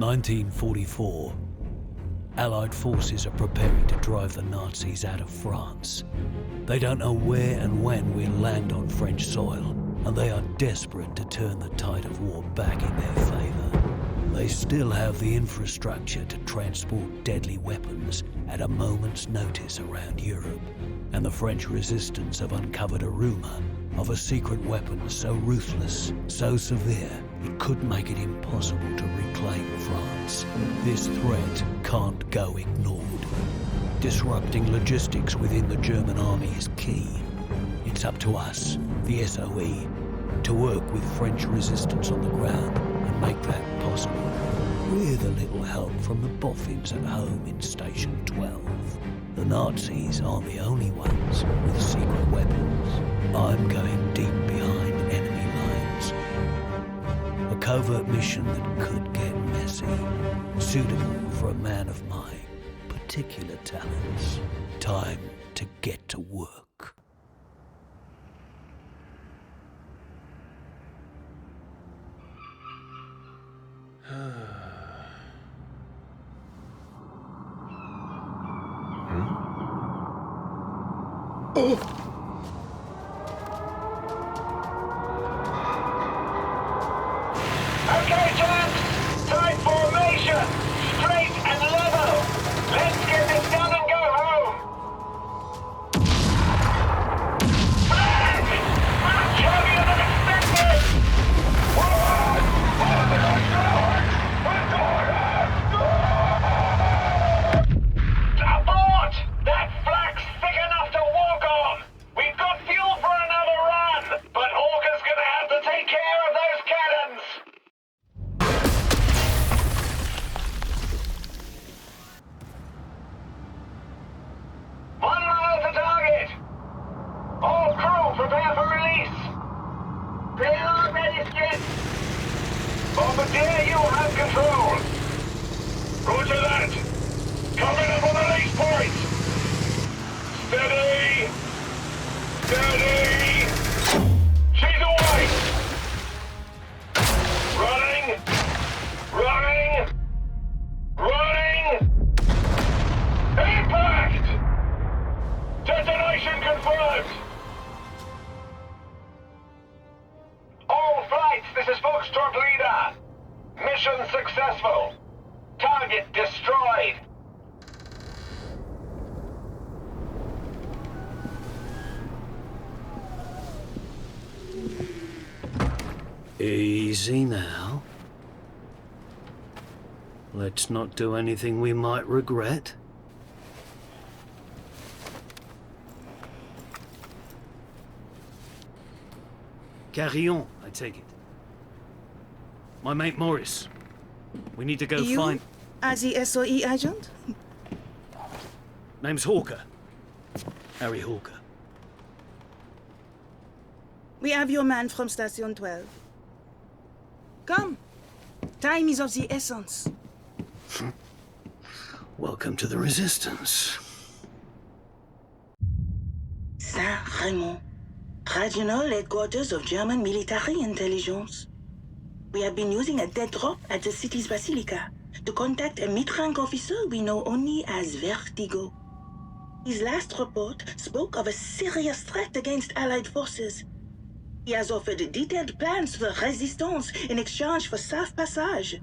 1944. Allied forces are preparing to drive the Nazis out of France. They don't know where and when we'll land on French soil, and they are desperate to turn the tide of war back in their favour. They still have the infrastructure to transport deadly weapons at a moment's notice around Europe, and the French resistance have uncovered a rumour of a secret weapon so ruthless, so severe, it could make it impossible to reclaim France. This threat can't go ignored. Disrupting logistics within the German army is key. It's up to us, the SOE, to work with French resistance on the ground and make that possible. With a little help from the boffins at home in Station 12. The Nazis aren't the only ones with secret weapons. I'm going deep behind enemy lines. A covert mission that could get messy, suitable for a man of my particular talents. Time to get to work. Okay, gents! Tight formation! Straight and level! Let's get this done and go home! Flag! Much heavier than expected! Forward! Abort! That flag's thick enough to walk on! We've got fuel for another run! But Hawker's gonna have to take care of those cannons! All crew, prepare for release! Payload ready, Skid! Bombardier, you have control! Roger that! Coming up on the release point! Steady! Steady! She's away! Running! Running! Running! Impact! Detonation confirmed! All flights, this is Foxtrot Leader. Mission successful. Target destroyed. Easy now. Let's not do anything we might regret. Carillon, I take it. My mate Morris. We need to go find... As the SOE agent? Name's Hawker. Harry Hawker. We have your man from Station 12. Come. Time is of the essence. Welcome to the Resistance. Saint-Raymond, regional headquarters of German military intelligence. We have been using a dead drop at the city's basilica to contact a mid-rank officer we know only as Vertigo. His last report spoke of a serious threat against Allied forces. He has offered detailed plans to the Resistance in exchange for safe passage.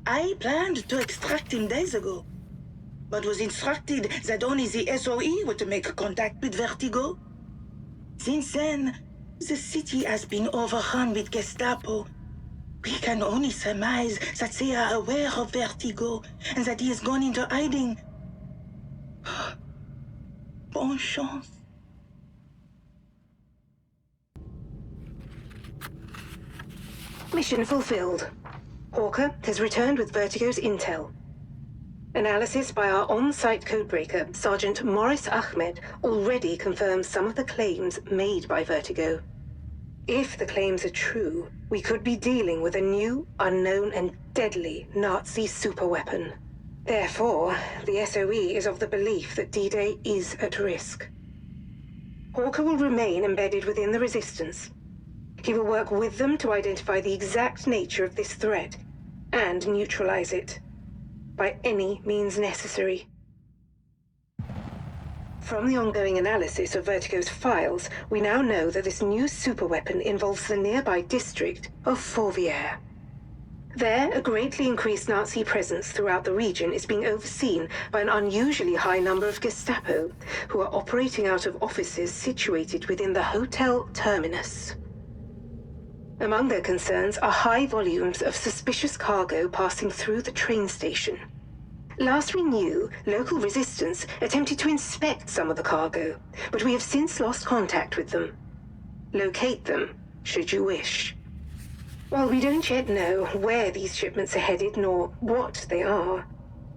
I planned to extract him days ago, but was instructed that only the SOE were to make contact with Vertigo. Since then, the city has been overrun with Gestapo. We can only surmise that they are aware of Vertigo and that he has gone into hiding. Bonne chance. Mission fulfilled. Hawker has returned with Vertigo's intel. Analysis by our on-site codebreaker, Sergeant Morris Ahmed, already confirms some of the claims made by Vertigo. If the claims are true, we could be dealing with a new, unknown, and deadly Nazi superweapon. Therefore, the SOE is of the belief that D-Day is at risk. Hawker will remain embedded within the Resistance. He will work with them to identify the exact nature of this threat and neutralize it by any means necessary. From the ongoing analysis of Vertigo's files, we now know that this new superweapon involves the nearby district of Fourvière. There, a greatly increased Nazi presence throughout the region is being overseen by an unusually high number of Gestapo, who are operating out of offices situated within the Hotel Terminus. Among their concerns are high volumes of suspicious cargo passing through the train station. Last we knew, local resistance attempted to inspect some of the cargo, but we have since lost contact with them. Locate them, should you wish. While we don't yet know where these shipments are headed nor what they are,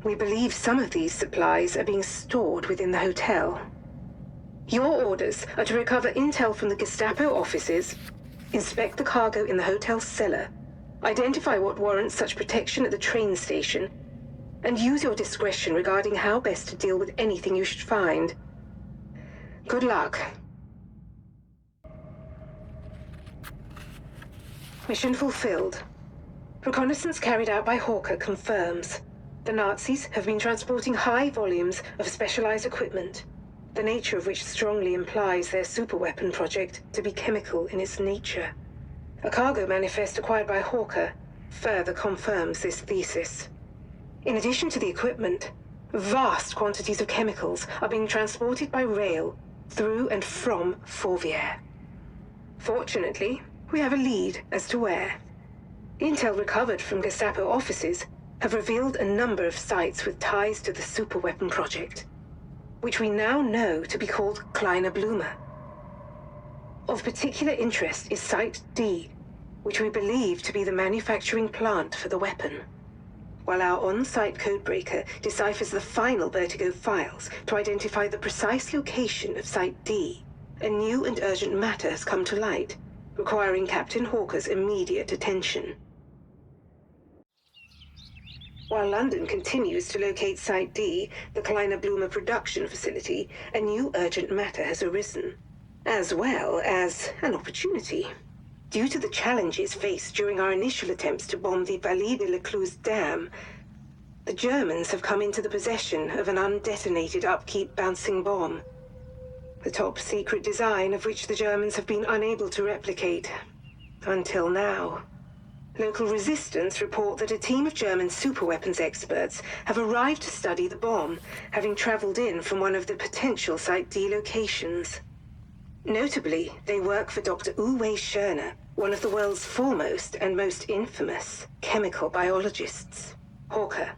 we believe some of these supplies are being stored within the hotel. Your orders are to recover intel from the Gestapo offices, inspect the cargo in the hotel's cellar, identify what warrants such protection at the train station, and use your discretion regarding how best to deal with anything you should find. Good luck. Mission fulfilled. Reconnaissance carried out by Hawker confirms the Nazis have been transporting high volumes of specialized equipment, the nature of which strongly implies their superweapon project to be chemical in its nature. A cargo manifest acquired by Hawker further confirms this thesis. In addition to the equipment, vast quantities of chemicals are being transported by rail through and from Fourvière. Fortunately, we have a lead as to where. Intel recovered from Gestapo offices have revealed a number of sites with ties to the superweapon project, which we now know to be called Kleine Blume. Of particular interest is Site D, which we believe to be the manufacturing plant for the weapon. While our on-site codebreaker deciphers the final Vertigo files to identify the precise location of Site D, a new and urgent matter has come to light, requiring Captain Hawker's immediate attention. While London continues to locate Site D, the Kleine Blume production facility, a new urgent matter has arisen, as well as an opportunity. Due to the challenges faced during our initial attempts to bomb the Vallée de l'Écluse Dam, the Germans have come into the possession of an undetonated upkeep bouncing bomb, the top-secret design of which the Germans have been unable to replicate, until now. Local resistance report that a team of German superweapons experts have arrived to study the bomb, having traveled in from one of the potential Site D locations. Notably, they work for Dr. Uwe Schörner, one of the world's foremost and most infamous chemical biologists. Hawker,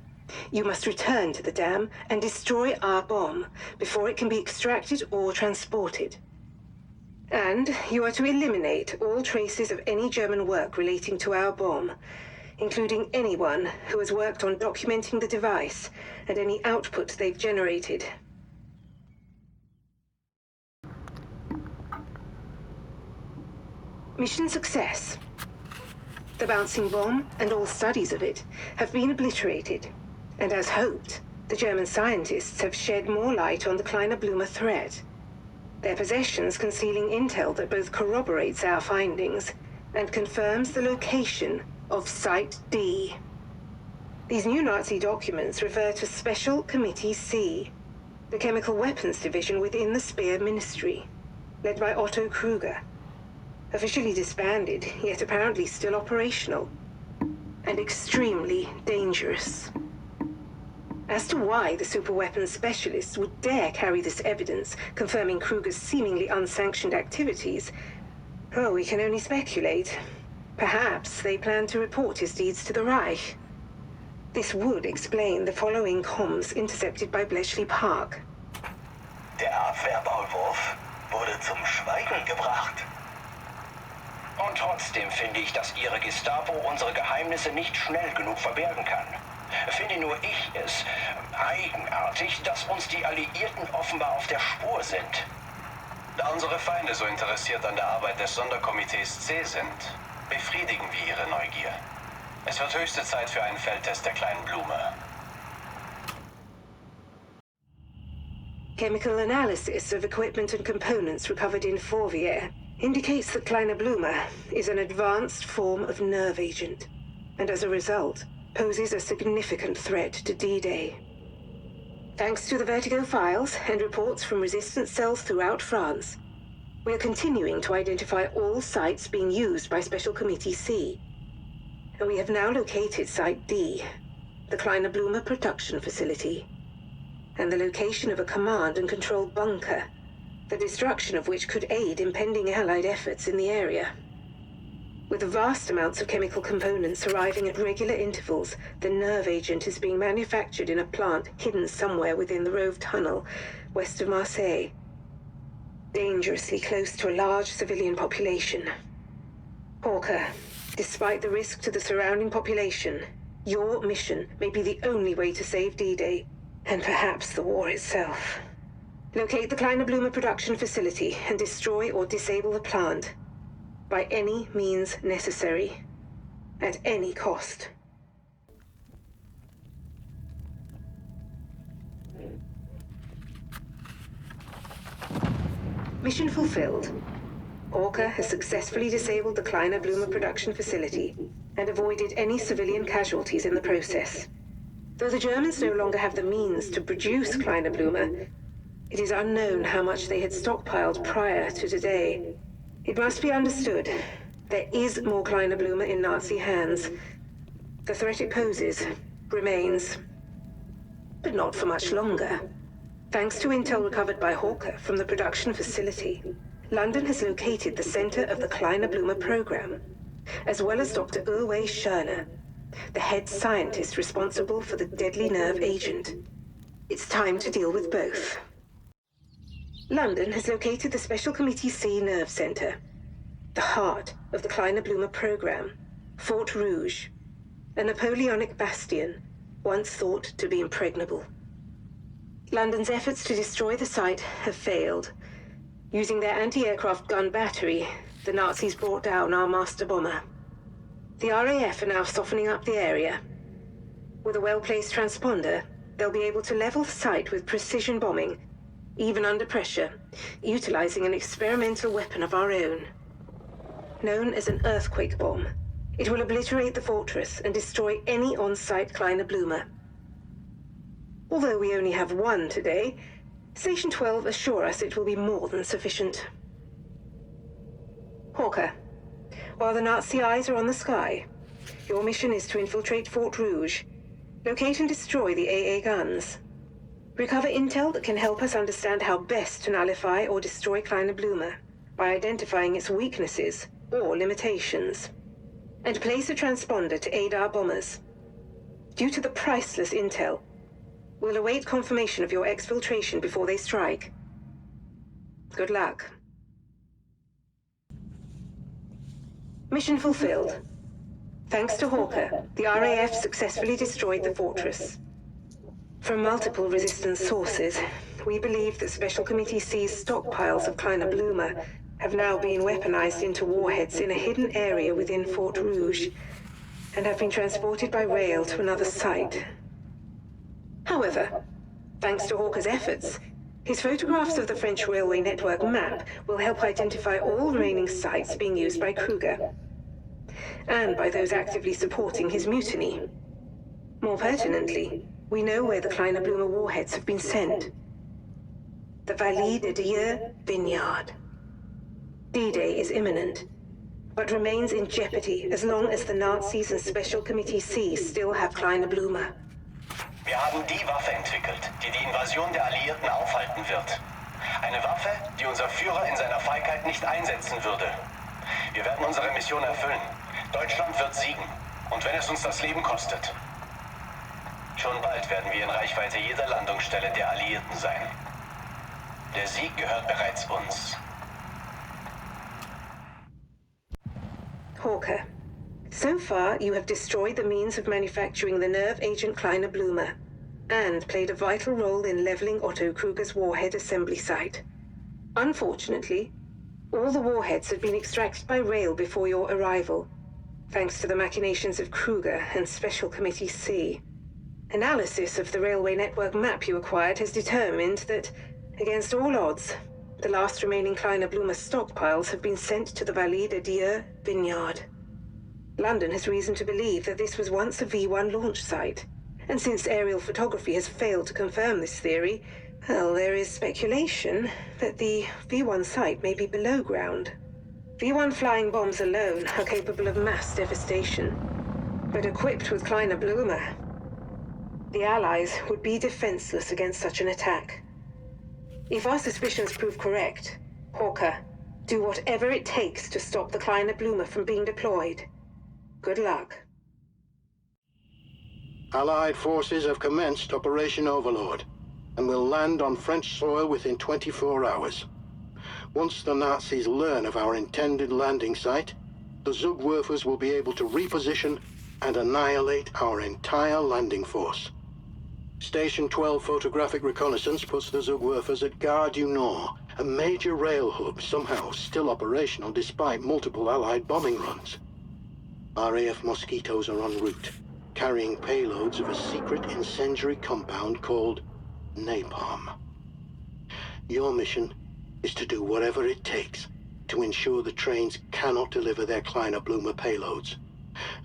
you must return to the dam and destroy our bomb before it can be extracted or transported. And you are to eliminate all traces of any German work relating to our bomb, including anyone who has worked on documenting the device and any output they've generated. Mission success. The bouncing bomb and all studies of it have been obliterated, and as hoped, the German scientists have shed more light on the Kleine Blume threat, their possessions concealing intel that both corroborates our findings and confirms the location of Site D. These new Nazi documents refer to Special Committee C, the chemical weapons division within the Speer Ministry, led by Otto Kruger. Officially disbanded, yet apparently still operational, and extremely dangerous. As to why the superweapons specialists would dare carry this evidence confirming Kruger's seemingly unsanctioned activities, we can only speculate. Perhaps they plan to report his deeds to the Reich. This would explain the following comms intercepted by Bletchley Park. Der Abwehrmaulwurf wurde zum Schweigen gebracht. Und trotzdem finde ich, dass Ihre Gestapo unsere Geheimnisse nicht schnell genug verbergen kann. Finde nur ich es eigenartig, dass uns die Alliierten offenbar auf der Spur sind. Da unsere Feinde so interessiert an der Arbeit des Sonderkomitees C sind, befriedigen wir ihre Neugier. Es wird höchste Zeit für einen Feldtest der Kleinen Blume. Chemical analysis of equipment and components recovered in Fourvière indicates that Kleine Blume is an advanced form of nerve agent, and as a result, poses a significant threat to D-Day. Thanks to the Vertigo files and reports from resistance cells throughout France, we are continuing to identify all sites being used by Special Committee C. And we have now located Site D, the Kleiner Blume production facility, and the location of a command and control bunker, the destruction of which could aid impending Allied efforts in the area. With vast amounts of chemical components arriving at regular intervals, the nerve agent is being manufactured in a plant hidden somewhere within the Rove Tunnel, west of Marseille, dangerously close to a large civilian population. Hawker, despite the risk to the surrounding population, your mission may be the only way to save D-Day, and perhaps the war itself. Locate the Kleiner Blume production facility and destroy or disable the plant, by any means necessary, at any cost. Mission fulfilled. Hawker has successfully disabled the Kleiner Blume production facility and avoided any civilian casualties in the process. Though the Germans no longer have the means to produce Kleiner Blume, it is unknown how much they had stockpiled prior to today. It must be understood, there is more Kleiner Blume in Nazi hands. The threat it poses remains, but not for much longer. Thanks to intel recovered by Hawker from the production facility, London has located the center of the Kleiner Blume program, as well as Dr. Uwe Schörner, the head scientist responsible for the deadly nerve agent. It's time to deal with both. London has located the Special Committee C Nerve Center, the heart of the Kleiner Blume program, Fort Rouge, a Napoleonic bastion once thought to be impregnable. London's efforts to destroy the site have failed. Using their anti-aircraft gun battery, the Nazis brought down our master bomber. The RAF are now softening up the area. With a well-placed transponder, they'll be able to level the site with precision bombing, even under pressure, utilizing an experimental weapon of our own. Known as an earthquake bomb, it will obliterate the fortress and destroy any on-site Kleiner Blume. Although we only have one today, Station 12 assure us it will be more than sufficient. Hawker, while the Nazi eyes are on the sky, your mission is to infiltrate Fort Rouge, locate and destroy the AA guns, recover intel that can help us understand how best to nullify or destroy Kleiner Blume by identifying its weaknesses or limitations, and place a transponder to aid our bombers. Due to the priceless intel, we'll await confirmation of your exfiltration before they strike. Good luck. Mission fulfilled. Thanks to Hawker, the RAF successfully destroyed the fortress. From multiple resistance sources, we believe that Special Committee C's stockpiles of Kleiner Blume have now been weaponized into warheads in a hidden area within Fort Rouge, and have been transported by rail to another site. However, thanks to Hawker's efforts, his photographs of the French railway network map will help identify all remaining sites being used by Kruger, and by those actively supporting his mutiny. More pertinently, we know where the Kleiner Blume warheads have been sent. The Vallée de Dieu vineyard. D-Day is imminent, but remains in jeopardy as long as the Nazis and Special Committee C still have Kleiner Blume. Wir haben die Waffe entwickelt, die die Invasion der Alliierten aufhalten wird. Eine Waffe, die unser Führer in seiner Feigheit nicht einsetzen würde. Wir werden unsere Mission erfüllen. Deutschland wird siegen. Und wenn es uns das Leben kostet. Schon bald werden wir in Reichweite jeder Landungsstelle der Alliierten sein. Der Sieg gehört bereits uns. Hawker, so far you have destroyed the means of manufacturing the nerve agent Kleiner Blume, and played a vital role in leveling Otto Kruger's warhead assembly site. Unfortunately, all the warheads had been extracted by rail before your arrival, thanks to the machinations of Kruger and Special Committee C. Analysis of the railway network map you acquired has determined that, against all odds, the last remaining Kleiner Blume stockpiles have been sent to the Vallée de Dieu vineyard. London has reason to believe that this was once a V1 launch site. And since aerial photography has failed to confirm this theory, well, there is speculation that the V1 site may be below ground. V1 flying bombs alone are capable of mass devastation. But equipped with Kleiner Blume, the Allies would be defenseless against such an attack. If our suspicions prove correct, Hawker, do whatever it takes to stop the Kleiner Blume from being deployed. Good luck. Allied forces have commenced Operation Overlord and will land on French soil within 24 hours. Once the Nazis learn of our intended landing site, the Zugwerfers will be able to reposition and annihilate our entire landing force. Station 12 photographic reconnaissance puts the Zugwerfers at Gare du Nord, a major rail hub somehow still operational despite multiple Allied bombing runs. RAF Mosquitoes are en route, carrying payloads of a secret incendiary compound called napalm. Your mission is to do whatever it takes to ensure the trains cannot deliver their Kleiner Blume payloads,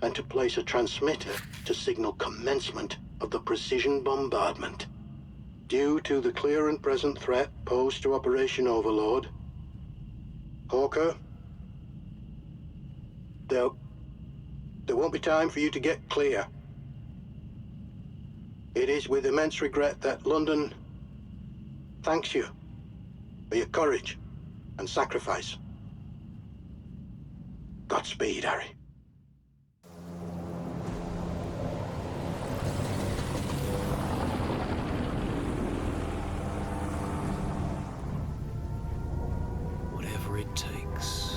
and to place a transmitter to signal commencement of the precision bombardment. Due to the clear and present threat posed to Operation Overlord, Hawker, there won't be time for you to get clear. It is with immense regret that London thanks you for your courage and sacrifice. Godspeed, Harry. Whatever it takes.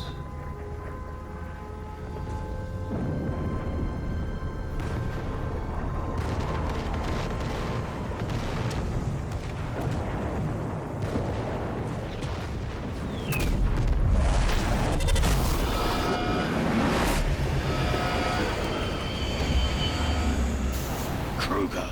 Kruger.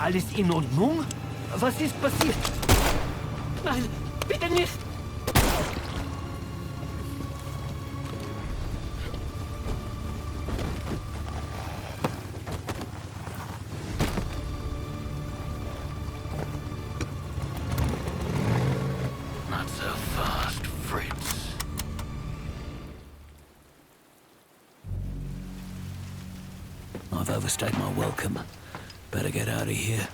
Alles in Ordnung? Was ist passiert? Nein, bitte nicht! Not so fast, Fritz. I've overstayed my welcome. Better get out of here.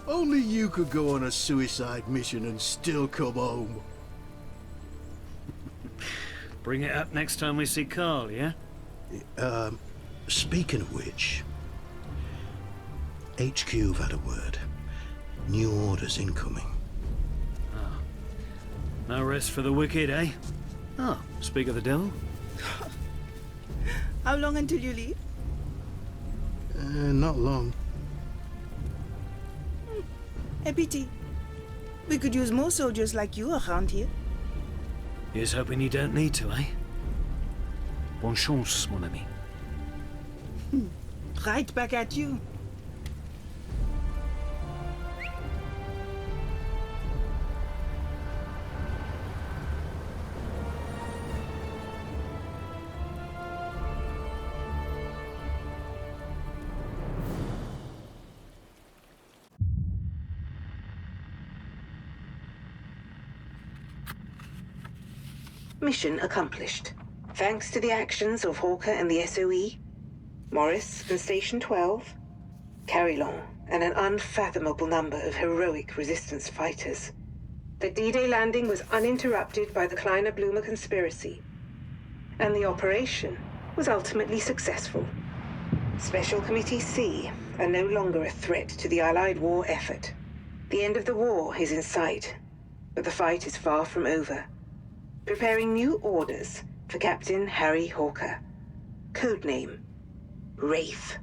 Only you could go on a suicide mission and still come home. Bring it up next time we see Carl, yeah? Speaking of which, HQ have had a word. New orders incoming. No rest for the wicked, eh? Oh, speak of the devil. How long until you leave? Not long. A pity. We could use more soldiers like you around here. Here's hoping you don't need to, eh? Bonne chance, mon ami. Right back at you. Mission accomplished. Thanks to the actions of Hawker and the SOE, Morris and Station 12, Carillon, and an unfathomable number of heroic resistance fighters, the D-Day landing was uninterrupted by the Kleiner-Blumer conspiracy, and the operation was ultimately successful. Special Committee C are no longer a threat to the Allied war effort. The end of the war is in sight, but the fight is far from over. Preparing new orders for Captain Harry Hawker. Codename Wraith.